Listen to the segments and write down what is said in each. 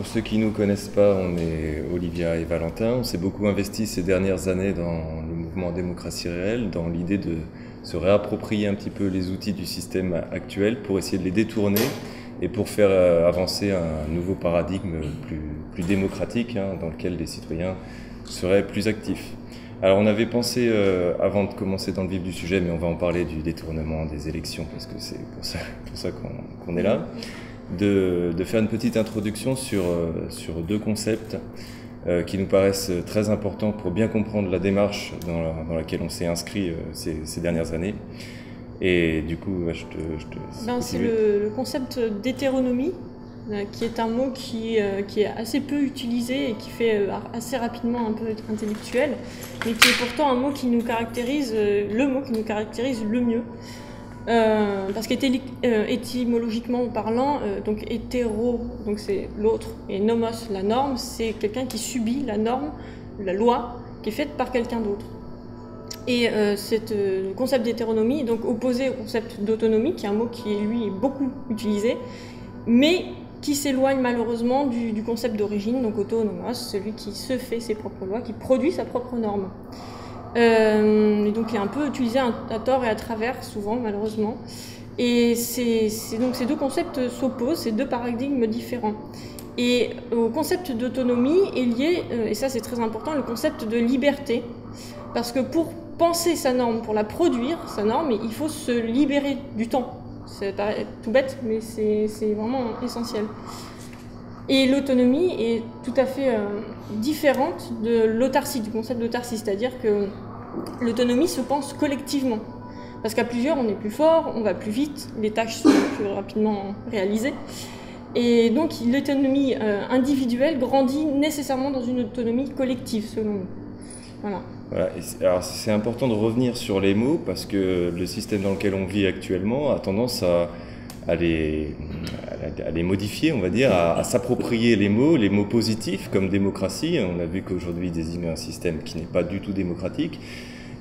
pour ceux qui ne nous connaissent pas, on est Olivia et Valentin. On s'est beaucoup investi ces dernières années dans le mouvement Démocratie Réelle, dans l'idée de se réapproprier un petit peu les outils du système actuel pour essayer de les détourner et pour faire avancer un nouveau paradigme plus démocratique, dans lequel les citoyens seraient plus actifs. Alors on avait pensé, avant de commencer dans le vif du sujet, mais on va en parler du détournement des élections parce que c'est pour ça qu'on est là, de faire une petite introduction sur deux concepts qui nous paraissent très importants pour bien comprendre la démarche dans laquelle on s'est inscrit ces dernières années. Et du coup, je te c'est le concept d'hétéronomie, qui est un mot qui est assez peu utilisé et qui fait assez rapidement un peu intellectuel, mais qui est pourtant un mot qui nous caractérise, le mot qui nous caractérise le mieux. Parce qu'étymologiquement parlant, donc hétéro, donc c'est l'autre, et nomos, la norme, c'est quelqu'un qui subit la norme, la loi, qui est faite par quelqu'un d'autre. Et le concept d'hétéronomie est donc opposé au concept d'autonomie, qui est un mot qui, lui, est beaucoup utilisé, mais qui s'éloigne malheureusement du concept d'origine, donc autonomos, celui qui se fait ses propres lois, qui produit sa propre norme. Et donc il est un peu utilisé à tort et à travers, souvent, malheureusement. Et donc ces deux concepts s'opposent, ces deux paradigmes différents. Et au concept d'autonomie est lié, et ça c'est très important, le concept de liberté. Parce que pour penser sa norme, pour la produire, sa norme, il faut se libérer du temps. Ça paraît tout bête, mais c'est vraiment essentiel. Et l'autonomie est tout à fait différente de l'autarcie, du concept d'autarcie, c'est-à-dire que l'autonomie se pense collectivement. Parce qu'à plusieurs, on est plus fort, on va plus vite, les tâches sont plus rapidement réalisées. Et donc l'autonomie individuelle grandit nécessairement dans une autonomie collective, selon nous. Voilà. Alors c'est important de revenir sur les mots parce que le système dans lequel on vit actuellement a tendance à les modifier, on va dire, à s'approprier les mots positifs comme démocratie. On a vu qu'aujourd'hui il désigne un système qui n'est pas du tout démocratique.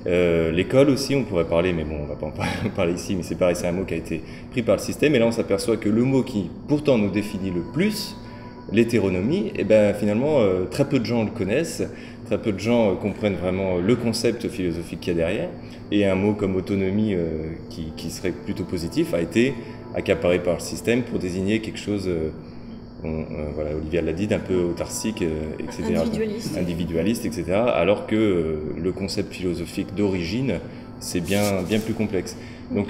L'école aussi, on pourrait parler, mais bon, on va pas en parler ici, mais c'est pareil, c'est un mot qui a été pris par le système. Et là on s'aperçoit que le mot qui pourtant nous définit le plus, l'hétéronomie, finalement très peu de gens le connaissent. Très peu de gens comprennent vraiment le concept philosophique qu'il y a derrière. Et un mot comme autonomie, qui serait plutôt positif, a été accaparé par le système pour désigner quelque chose, Olivia l'a dit, d'un peu autarcique, etc. Individualiste, etc. Alors que le concept philosophique d'origine, c'est bien plus complexe. Donc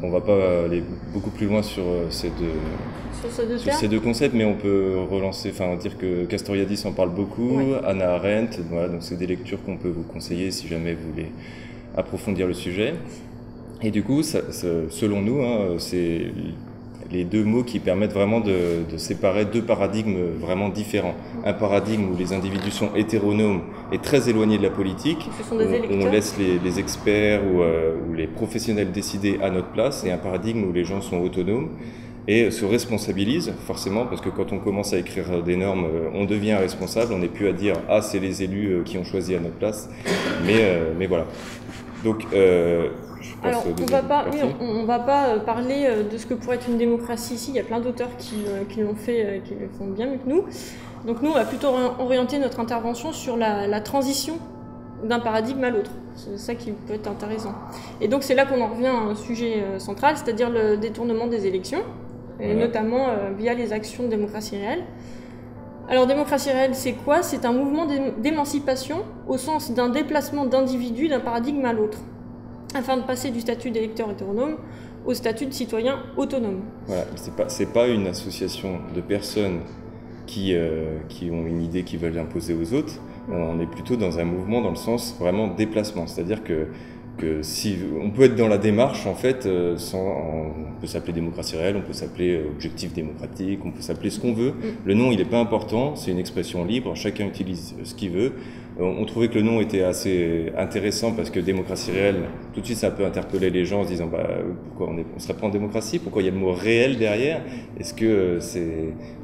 on ne va pas aller beaucoup plus loin sur ces deux concepts, mais on peut dire que Castoriadis en parle beaucoup, oui. Hannah Arendt, voilà, donc c'est des lectures qu'on peut vous conseiller si jamais vous voulez approfondir le sujet. Et du coup, selon nous, c'est les deux mots qui permettent vraiment de séparer deux paradigmes vraiment différents. Un paradigme où les individus sont hétéronomes et très éloignés de la politique, où on laisse les experts ou les professionnels décider à notre place, et un paradigme où les gens sont autonomes et se responsabilisent forcément, parce que quand on commence à écrire des normes, on devient responsable, on n'est plus à dire « Ah, c'est les élus qui ont choisi à notre place », mais voilà. Donc, alors, on va pas parler de ce que pourrait être une démocratie ici. Il y a plein d'auteurs qui l'ont fait, qui le font bien mieux que nous. Donc nous, on va plutôt orienter notre intervention sur la transition d'un paradigme à l'autre. C'est ça qui peut être intéressant. Et donc c'est là qu'on en revient à un sujet central, c'est-à-dire le détournement des élections, et notamment via les actions de démocratie réelle. Alors, démocratie réelle, c'est quoi? C'est un mouvement d'émancipation au sens d'un déplacement d'individus d'un paradigme à l'autre, afin de passer du statut d'électeur hétéronome au statut de citoyen autonome. Voilà, c'est pas une association de personnes qui ont une idée qu'ils veulent imposer aux autres. On est plutôt dans un mouvement dans le sens vraiment déplacement, c'est-à-dire que si on peut être dans la démarche en fait, on peut s'appeler démocratie réelle, on peut s'appeler objectif démocratique, on peut s'appeler ce qu'on veut. Le nom il n'est pas important, c'est une expression libre, chacun utilise ce qu'il veut. On trouvait que le nom était assez intéressant parce que démocratie réelle, tout de suite ça peut interpeller les gens en se disant pourquoi on serait pas en démocratie, pourquoi il y a le mot réel derrière, est-ce que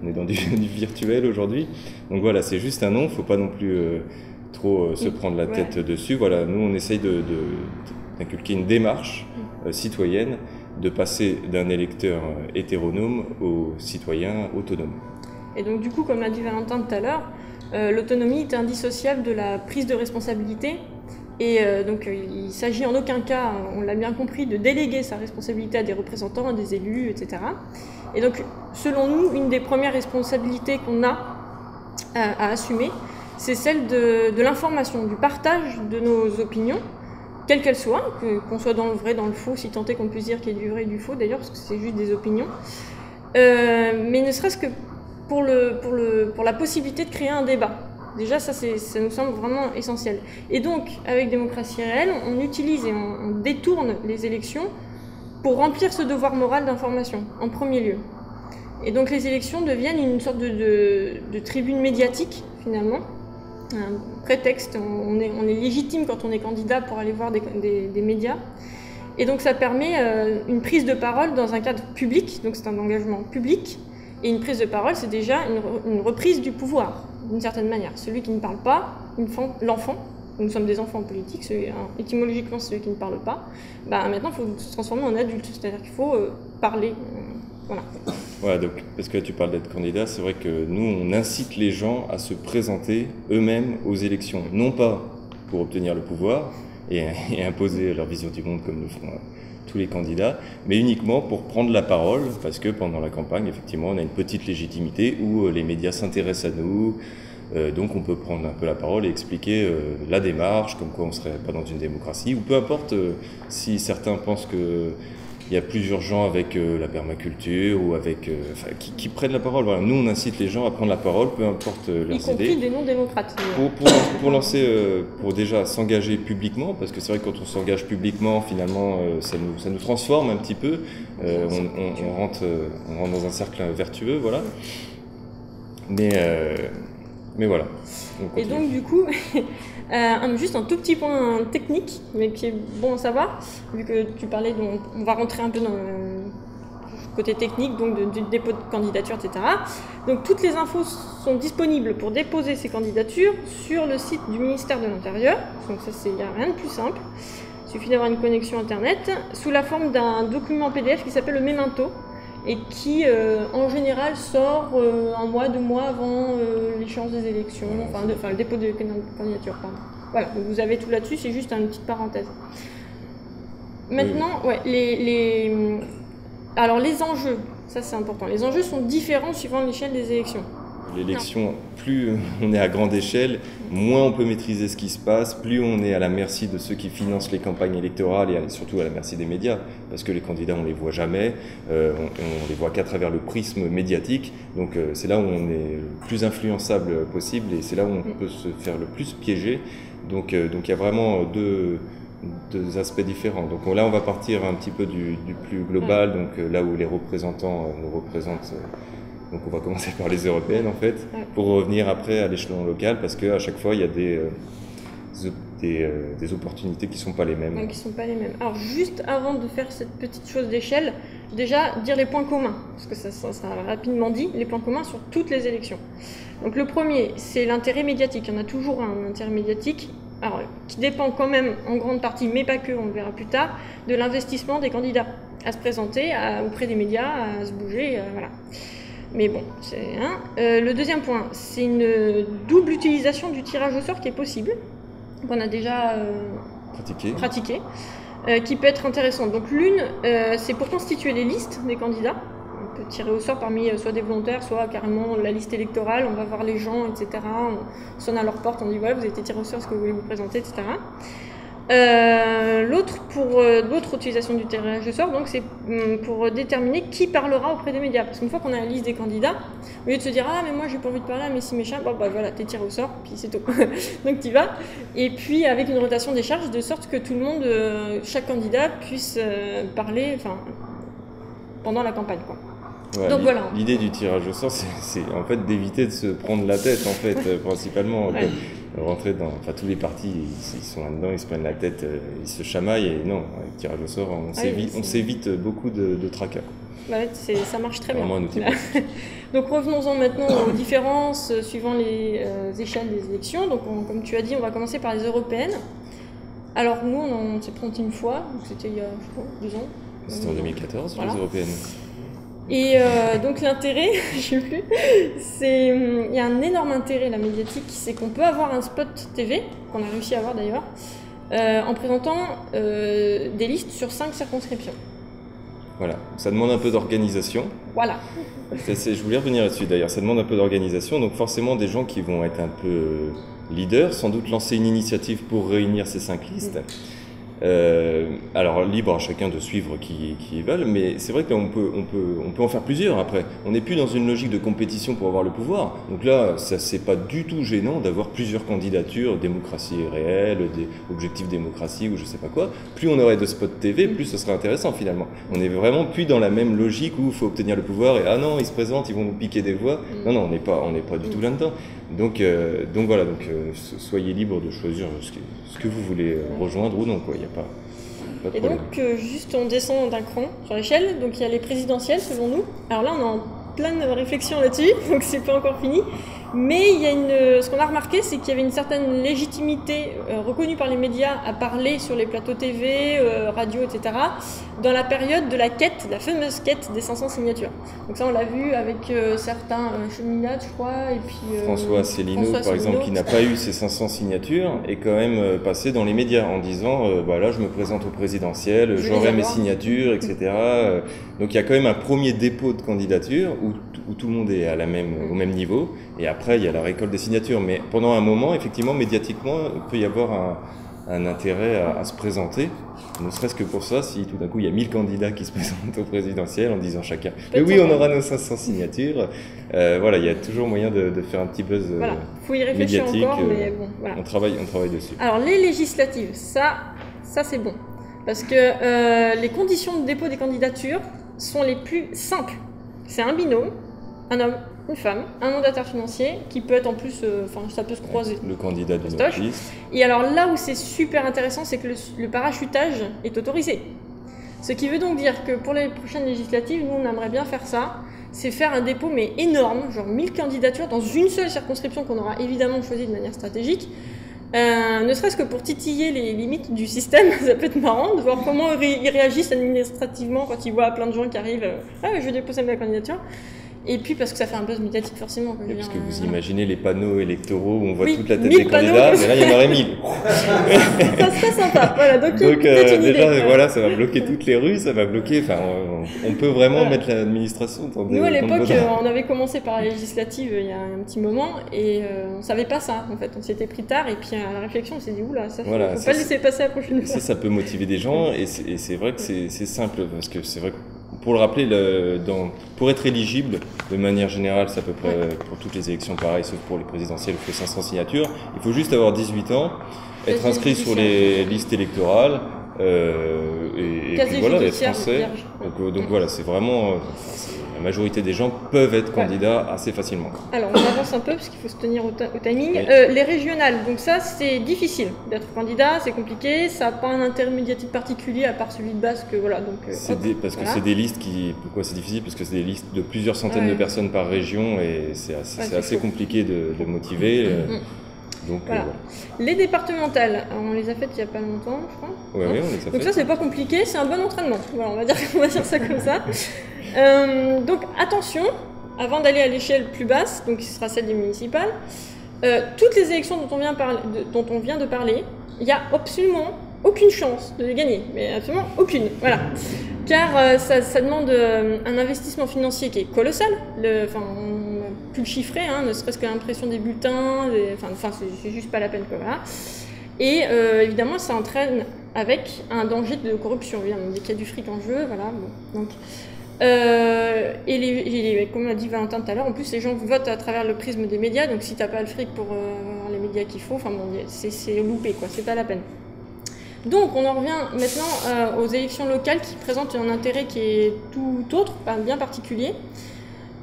on est dans du virtuel aujourd'hui? Donc voilà, c'est juste un nom, faut pas non plus trop se prendre la tête dessus. Voilà, nous on essaye d'inculquer une démarche citoyenne, de passer d'un électeur hétéronome au citoyen autonome. Et donc du coup, comme l'a dit Valentin tout à l'heure, l'autonomie est indissociable de la prise de responsabilité. Et donc il ne s'agit en aucun cas, on l'a bien compris, de déléguer sa responsabilité à des représentants, à des élus, etc. Et donc selon nous, une des premières responsabilités qu'on a à assumer, c'est celle de l'information, du partage de nos opinions, quelles qu'elles soient, qu'on soit dans le vrai, dans le faux, si tant est qu'on puisse dire qu'il y a du vrai et du faux d'ailleurs, parce que c'est juste des opinions. Mais ne serait-ce que pour la possibilité de créer un débat. Déjà, ça nous semble vraiment essentiel. Et donc, avec Démocratie Réelle, on utilise et on détourne les élections pour remplir ce devoir moral d'information, en premier lieu. Et donc, les élections deviennent une sorte de tribune médiatique, finalement, un prétexte. On est légitime quand on est candidat pour aller voir des médias. Et donc, ça permet une prise de parole dans un cadre public, donc c'est un engagement public. Et une prise de parole, c'est déjà une reprise du pouvoir, d'une certaine manière. Celui qui ne parle pas, l'enfant, nous sommes des enfants politiques, étymologiquement celui qui ne parle pas, maintenant il faut se transformer en adulte, c'est-à-dire qu'il faut parler. Voilà. Voilà, donc, parce que tu parles d'être candidat, c'est vrai que nous, on incite les gens à se présenter eux-mêmes aux élections, non pas pour obtenir le pouvoir et imposer leur vision du monde comme le font tous les candidats, mais uniquement pour prendre la parole, parce que pendant la campagne, effectivement, on a une petite légitimité où les médias s'intéressent à nous, donc on peut prendre un peu la parole et expliquer la démarche, comme quoi on ne serait pas dans une démocratie, ou peu importe si certains pensent qu'il y a plus urgent avec la permaculture ou avec qui prennent la parole. Voilà. Nous, on incite les gens à prendre la parole, peu importe leurs idées. Y compris des non-démocrates. Pour lancer, pour déjà s'engager publiquement, parce que c'est vrai que quand on s'engage publiquement, finalement, ça nous transforme un petit peu. On rentre dans un cercle vertueux, voilà. Mais voilà. Et donc du coup, juste un tout petit point technique, mais qui est bon à savoir, vu que tu parlais, on va rentrer un peu dans le côté technique, donc du dépôt de candidature, etc. Donc toutes les infos sont disponibles pour déposer ces candidatures sur le site du ministère de l'Intérieur. Donc ça, il n'y a rien de plus simple. Il suffit d'avoir une connexion Internet, sous la forme d'un document PDF qui s'appelle le Memento, et qui en général sort un mois, 2 mois avant l'échéance des élections, enfin le dépôt de candidature, pardon. Voilà, donc vous avez tout là-dessus, c'est juste une petite parenthèse. Maintenant, alors les enjeux, ça c'est important, les enjeux sont différents suivant l'échelle des élections. L'élection, plus on est à grande échelle, moins on peut maîtriser ce qui se passe, plus on est à la merci de ceux qui financent les campagnes électorales et surtout à la merci des médias, parce que les candidats on les voit jamais, on les voit qu'à travers le prisme médiatique, donc c'est là où on est le plus influençable possible et c'est là où on peut se faire le plus piéger, donc il y a vraiment deux aspects différents. Donc là on va partir un petit peu du plus global, donc là où les représentants nous représentent. Donc on va commencer par les européennes en fait, pour revenir après à l'échelon local, parce qu'à chaque fois il y a des opportunités qui ne sont pas les mêmes. Qui ne sont pas les mêmes. Alors juste avant de faire cette petite chose d'échelle, déjà dire les points communs, parce que ça sera rapidement dit, les points communs sur toutes les élections. Donc le premier, c'est l'intérêt médiatique. Il y en a toujours un intérêt médiatique, alors, qui dépend quand même en grande partie, mais pas que, on le verra plus tard, de l'investissement des candidats à se présenter auprès des médias, à se bouger, voilà. Mais bon, c'est le deuxième point, c'est une double utilisation du tirage au sort qui est possible, qu'on a déjà pratiqué, qui peut être intéressante. Donc l'une, c'est pour constituer les listes des candidats. On peut tirer au sort parmi soit des volontaires, soit carrément la liste électorale. On va voir les gens, etc. On sonne à leur porte, on dit voilà, vous avez été tiré au sort, est-ce que vous voulez vous présenter, etc. L'autre utilisation du tirage au sort, donc c'est pour déterminer qui parlera auprès des médias. Parce qu'une fois qu'on a la liste des candidats, au lieu de se dire ah mais moi j'ai pas envie de parler, mais si méchant, voilà, t'es tiré au sort, puis c'est tout. Donc t'y vas. Et puis avec une rotation des charges, de sorte que tout le monde, chaque candidat puisse parler, pendant la campagne, quoi. Ouais, donc voilà. L'idée du tirage au sort, c'est en fait d'éviter de se prendre la tête, en fait, principalement. Ouais. Rentrer dans, tous les partis, ils sont là-dedans, ils se prennent la tête, ils se chamaillent, et non, avec le tirage au sort, on s'évite beaucoup de tracas. Ouais, ça marche très bien. Vraiment un outil. Donc revenons-en maintenant aux différences suivant les échelles des élections. Donc comme tu as dit, on va commencer par les européennes. Alors nous, on s'est présenté une fois, donc c'était il y a 2 ans. C'était en 2014, voilà. Les européennes. Et donc l'intérêt, je sais plus, il y a un énorme intérêt la médiatique, c'est qu'on peut avoir un spot TV, qu'on a réussi à avoir d'ailleurs, en présentant des listes sur 5 circonscriptions. Voilà, ça demande un peu d'organisation. Voilà. Je voulais revenir là-dessus d'ailleurs, ça demande un peu d'organisation, donc forcément des gens qui vont être un peu leaders, sans doute lancer une initiative pour réunir ces 5 listes. Alors libre à chacun de suivre qui ils veulent, mais c'est vrai que là on peut en faire plusieurs après. On n'est plus dans une logique de compétition pour avoir le pouvoir. Donc là, ça c'est pas du tout gênant d'avoir plusieurs candidatures, démocratie réelle, des objectifs démocratie ou je sais pas quoi. Plus on aurait de spots TV, plus ce serait intéressant finalement. On est vraiment plus dans la même logique où il faut obtenir le pouvoir et ah non ils se présentent, ils vont nous piquer des voix. Non on n'est pas du tout là-dedans. Donc voilà, soyez libre de choisir ce que vous voulez rejoindre ou non quoi. Il y a pas de et problème. donc juste on descend d'un cran sur l'échelle, donc il y a les présidentielles selon nous. Alors là on est en pleine réflexion là-dessus, donc c'est pas encore fini. Mais il y a ce qu'on a remarqué, c'est qu'il y avait une certaine légitimité reconnue par les médias à parler sur les plateaux TV, radio, etc. dans la période de la quête, la fameuse quête des 500 signatures. Donc ça, on l'a vu avec certains cheminades, je crois, et puis... François Asselineau, par exemple, qui n'a pas eu ses 500 signatures, est quand même passé dans les médias en disant là, je me présente au présidentiel, j'aurai mes signatures, etc. Donc il y a quand même un premier dépôt de candidature où tout le monde est au même niveau. Et après, il y a la récolte des signatures. Mais pendant un moment, effectivement, médiatiquement, il peut y avoir un intérêt à se présenter. Ne serait-ce que pour ça, si tout d'un coup, il y a 1000 candidats qui se présentent au présidentiel en disant chacun « Mais oui, on aura nos 500 signatures ». Voilà, il y a toujours moyen de faire un petit buzz voilà. Faut y réfléchir médiatique. Encore, mais bon, voilà. On travaille dessus. Alors, les législatives, ça c'est bon. Parce que les conditions de dépôt des candidatures sont les plus simples. C'est un binôme, un homme, une femme, un mandataire financier qui peut être en plus, ça peut se croiser. Le candidat d'une autre liste. Et alors là où c'est super intéressant, c'est que le parachutage est autorisé. Ce qui veut donc dire que pour les prochaines législatives, nous on aimerait bien faire ça, c'est faire un dépôt mais énorme, genre 1000 candidatures dans une seule circonscription qu'on aura évidemment choisie de manière stratégique. Ne serait-ce que pour titiller les limites du système, ça peut être marrant de voir comment ils réagissent administrativement quand ils voient plein de gens qui arrivent « Ah, je vais déposer ma candidature ». Et puis parce que ça fait un buzz médiatique forcément. Parce que vous imaginez les panneaux électoraux où on voit toute la tête 1000 des candidats, mais là il y en aurait 1000. Ça serait sympa. Voilà, donc déjà, idée, voilà, ça va bloquer toutes les rues, ça va bloquer. Enfin, on peut vraiment mettre l'administration dans des. Nous à l'époque, on avait commencé par la législative il y a un petit moment et on savait pas ça. En fait, on s'était pris tard et puis à la réflexion, on s'est dit oula, ça, faut pas le laisser passer à la prochaine fois. Ça peut motiver des gens et c'est vrai que c'est simple parce que c'est vrai que. Pour le rappeler, pour être éligible, de manière générale, c'est à peu près pour toutes les élections pareil, sauf pour les présidentielles, il faut 500 signatures. Il faut juste avoir 18 ans, être inscrit sur les listes électorales et puis voilà, être français. Donc voilà, c'est vraiment... la majorité des gens peuvent être candidats assez facilement. Alors on avance un peu parce qu'il faut se tenir au timing. Oui. Les régionales, donc ça c'est difficile d'être candidat, c'est compliqué, ça n'a pas un intérêt médiatique particulier à part celui de base que voilà. Donc, parce que c'est des listes qui... Pourquoi c'est difficile? Parce que c'est des listes de plusieurs centaines de personnes par région et c'est assez compliqué de motiver. Donc, voilà. Les départementales, on les a faites il n'y a pas longtemps, je crois. Oui, on les a faites. Donc ça c'est pas compliqué, c'est un bon entraînement. Voilà, on va dire ça comme ça. Donc attention, avant d'aller à l'échelle plus basse, donc qui sera celle des municipales, toutes les élections dont on vient de parler, il n'y a absolument aucune chance de les gagner, mais absolument aucune. Voilà. Car ça demande un investissement financier qui est colossal. On n'a pu le chiffrer, ne serait-ce que l'impression des bulletins, c'est juste pas la peine. Voilà. Et évidemment, ça entraîne avec un danger de corruption. Dès qu'il y a du fric en jeu, voilà. Bon, donc, comme l'a dit Valentin tout à l'heure, en plus les gens votent à travers le prisme des médias, donc si t'as pas le fric pour les médias qu'il faut, c'est loupé, quoi, c'est pas la peine. Donc on en revient maintenant aux élections locales qui présentent un intérêt qui est tout autre, bien particulier,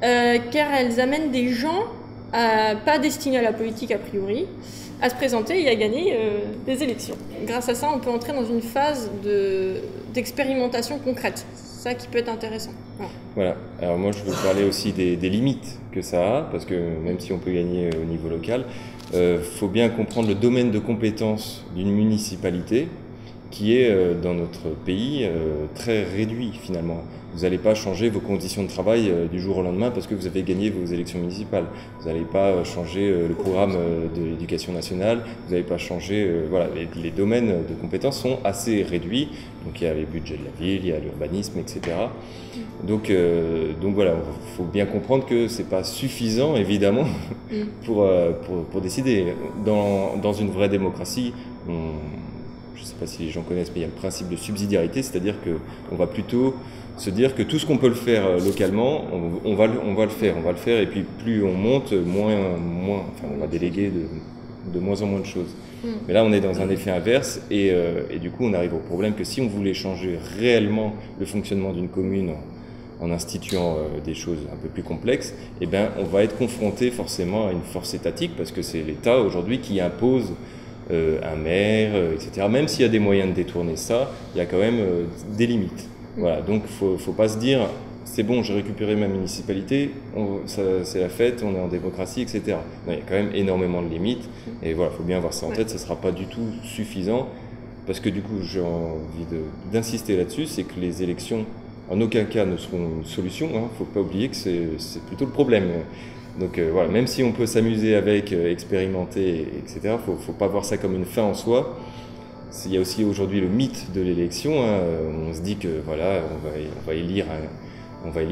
car elles amènent des gens pas destinés à la politique a priori, à se présenter et à gagner des élections. Grâce à ça, on peut entrer dans une phase d'expérimentation concrète. Ça qui peut être intéressant. Voilà. Alors moi, je veux parler aussi des limites que ça a, parce que même si on peut gagner au niveau local, faut bien comprendre le domaine de compétence d'une municipalité. qui est dans notre pays très réduit finalement. Vous n'allez pas changer vos conditions de travail du jour au lendemain parce que vous avez gagné vos élections municipales. Vous n'allez pas changer le programme de l'éducation nationale, vous n'allez pas changer... voilà, les domaines de compétences sont assez réduits. Donc il y a les budgets de la ville, il y a l'urbanisme, etc. Donc voilà, il faut bien comprendre que ce n'est pas suffisant, évidemment, pour décider. Dans une vraie démocratie, je ne sais pas si les gens connaissent, mais il y a le principe de subsidiarité, c'est-à-dire qu'on va plutôt se dire que tout ce qu'on peut le faire localement, on va le faire, et puis plus on monte, enfin, on va déléguer de moins en moins de choses. Mais là, on est dans un effet inverse, et du coup, on arrive au problème que si on voulait changer réellement le fonctionnement d'une commune en instituant des choses un peu plus complexes, eh ben, on va être confronté forcément à une force étatique, parce que c'est l'État aujourd'hui qui impose un maire, etc. Même s'il y a des moyens de détourner ça, il y a quand même des limites. Voilà, donc il ne faut pas se dire c'est bon, j'ai récupéré ma municipalité, c'est la fête, on est en démocratie, etc. Non, il y a quand même énormément de limites, et voilà, il faut bien avoir ça en tête, ça ne sera pas du tout suffisant, parce que du coup, j'ai envie d'insister là-dessus, c'est que les élections, en aucun cas, ne seront une solution, il ne faut pas oublier que c'est plutôt le problème. Donc voilà, même si on peut s'amuser avec, expérimenter, etc., il ne faut pas voir ça comme une fin en soi. Il y a aussi aujourd'hui le mythe de l'élection, on se dit que voilà, on va élire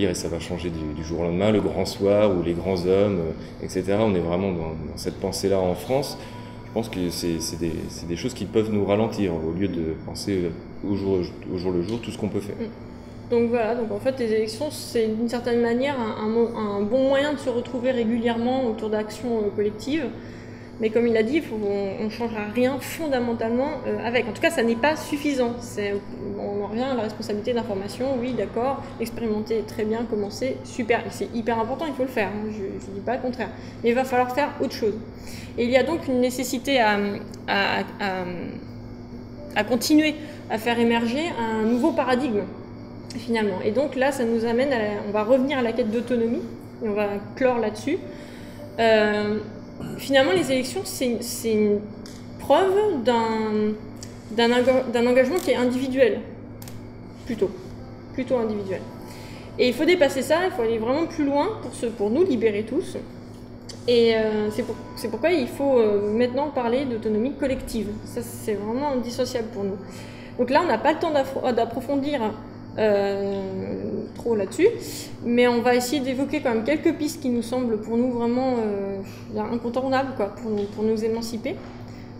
et ça va changer du jour au lendemain, le grand soir ou les grands hommes, etc. On est vraiment dans cette pensée-là en France. Je pense que c'est des choses qui peuvent nous ralentir au lieu de penser au jour le jour tout ce qu'on peut faire. Donc voilà, donc en fait les élections c'est d'une certaine manière un bon moyen de se retrouver régulièrement autour d'actions collectives. Mais comme il a dit, on ne changera rien fondamentalement avec. En tout cas, ça n'est pas suffisant. On en revient à la responsabilité d'information. Oui, d'accord, expérimenter très bien, commencer, super. C'est hyper important, il faut le faire. Je ne dis pas le contraire. Mais il va falloir faire autre chose. Et il y a donc une nécessité à continuer à faire émerger un nouveau paradigme, finalement. Et donc là, ça nous amène on va revenir à la quête d'autonomie. Et on va clore là-dessus. Finalement, les élections, c'est une preuve d'un engagement qui est individuel, plutôt individuel. Et il faut dépasser ça, il faut aller vraiment plus loin pour nous libérer tous. Et c'est pourquoi il faut maintenant parler d'autonomie collective. Ça, c'est vraiment indissociable pour nous. Donc là, on n'a pas le temps d'approfondir trop là-dessus, mais on va essayer d'évoquer quand même quelques pistes qui nous semblent pour nous vraiment incontournables pour nous émanciper.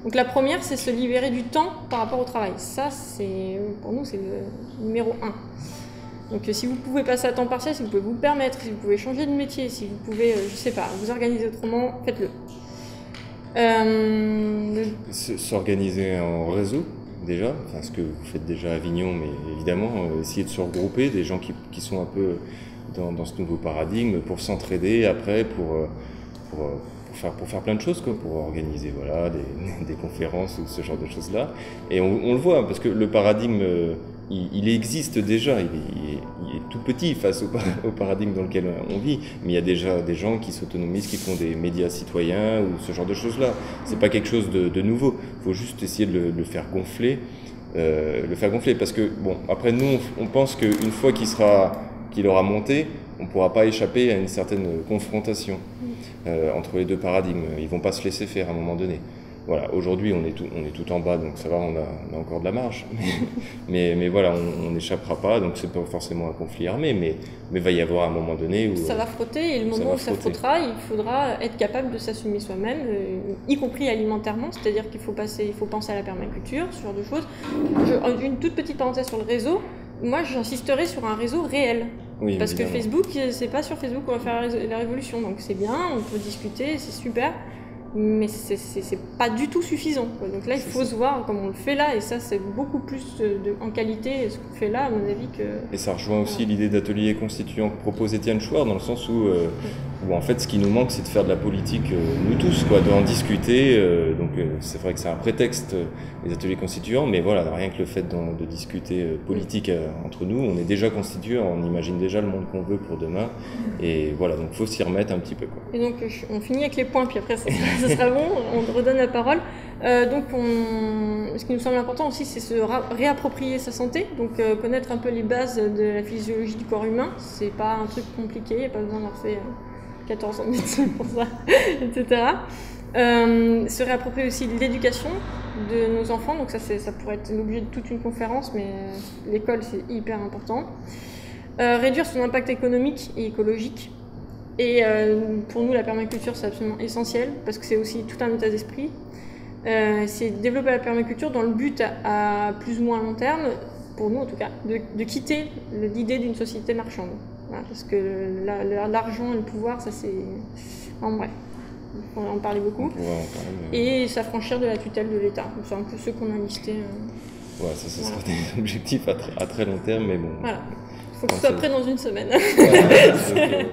Donc la première, c'est se libérer du temps par rapport au travail. Ça, pour nous, c'est le numéro 1. Donc si vous pouvez passer à temps partiel, si vous pouvez vous le permettre, si vous pouvez changer de métier, si vous pouvez, je sais pas, vous organiser autrement, faites-le. S'organiser en réseau déjà, enfin, ce que vous faites déjà à Avignon, mais évidemment, essayer de se regrouper, des gens qui sont un peu dans ce nouveau paradigme, pour s'entraider après, pour faire plein de choses, quoi, pour organiser voilà, des conférences ou ce genre de choses-là. Et on le voit, parce que le paradigme, il existe déjà, il est tout petit face au paradigme dans lequel on vit, mais il y a déjà des gens qui s'autonomisent, qui font des médias citoyens ou ce genre de choses-là. C'est pas quelque chose de nouveau, il faut juste essayer de le faire gonfler. Parce que, bon, après nous, on pense qu'une fois qu'il aura monté, on ne pourra pas échapper à une certaine confrontation entre les deux paradigmes. Ils ne vont pas se laisser faire à un moment donné. Voilà, aujourd'hui, on est tout en bas, donc ça va, on a encore de la marge. Mais voilà, on n'échappera pas, donc c'est pas forcément un conflit armé, mais il va y avoir un moment donné où... Ça va frotter, et le moment où ça frottera, il faudra être capable de s'assumer soi-même, y compris alimentairement, c'est-à-dire qu'il faut penser à la permaculture, ce genre de choses. Une toute petite parenthèse sur le réseau, moi j'insisterai sur un réseau réel. Oui, parce évidemment. Que Facebook, c'est pas sur Facebook qu'on va faire la révolution, donc c'est bien, on peut discuter, c'est super. Mais c'est pas du tout suffisant, quoi. Donc là, il faut se voir comme on le fait là, et ça, c'est beaucoup plus en qualité ce qu'on fait là, à mon avis. Et ça rejoint aussi l'idée d'atelier constituant que propose Étienne Chouard, dans le sens où où en fait ce qui nous manque c'est de faire de la politique nous tous, quoi, d'en discuter. Donc c'est vrai que c'est un prétexte, les ateliers constituants, mais voilà, rien que le fait de discuter politique entre nous, on est déjà constitués, on imagine déjà le monde qu'on veut pour demain, et voilà, donc faut s'y remettre un petit peu, quoi. Et donc on finit avec les points, puis après ça sera bon, on redonne la parole. Donc ce qui nous semble important aussi, c'est se réapproprier sa santé, donc connaître un peu les bases de la physiologie du corps humain. C'est pas un truc compliqué, il n'y a pas besoin d'avoir fait 14 ans de médecine pour ça, etc. Se réapproprier aussi l'éducation de nos enfants, donc ça pourrait être l'objet de toute une conférence, mais l'école c'est hyper important. Réduire son impact économique et écologique. Et pour nous, la permaculture, c'est absolument essentiel, parce que c'est aussi tout un état d'esprit. C'est développer la permaculture dans le but à plus ou moins long terme, pour nous en tout cas, de quitter l'idée d'une société marchande. Voilà, parce que l'argent et le pouvoir, ça c'est... En bref, on va en parler beaucoup. Et s'affranchir de la tutelle de l'État. C'est un peu ceux qu'on a listés. Ouais, ça sera des objectifs à très long terme, mais bon. Voilà. Il faut que ce soit prêt dans une semaine. Voilà, donc,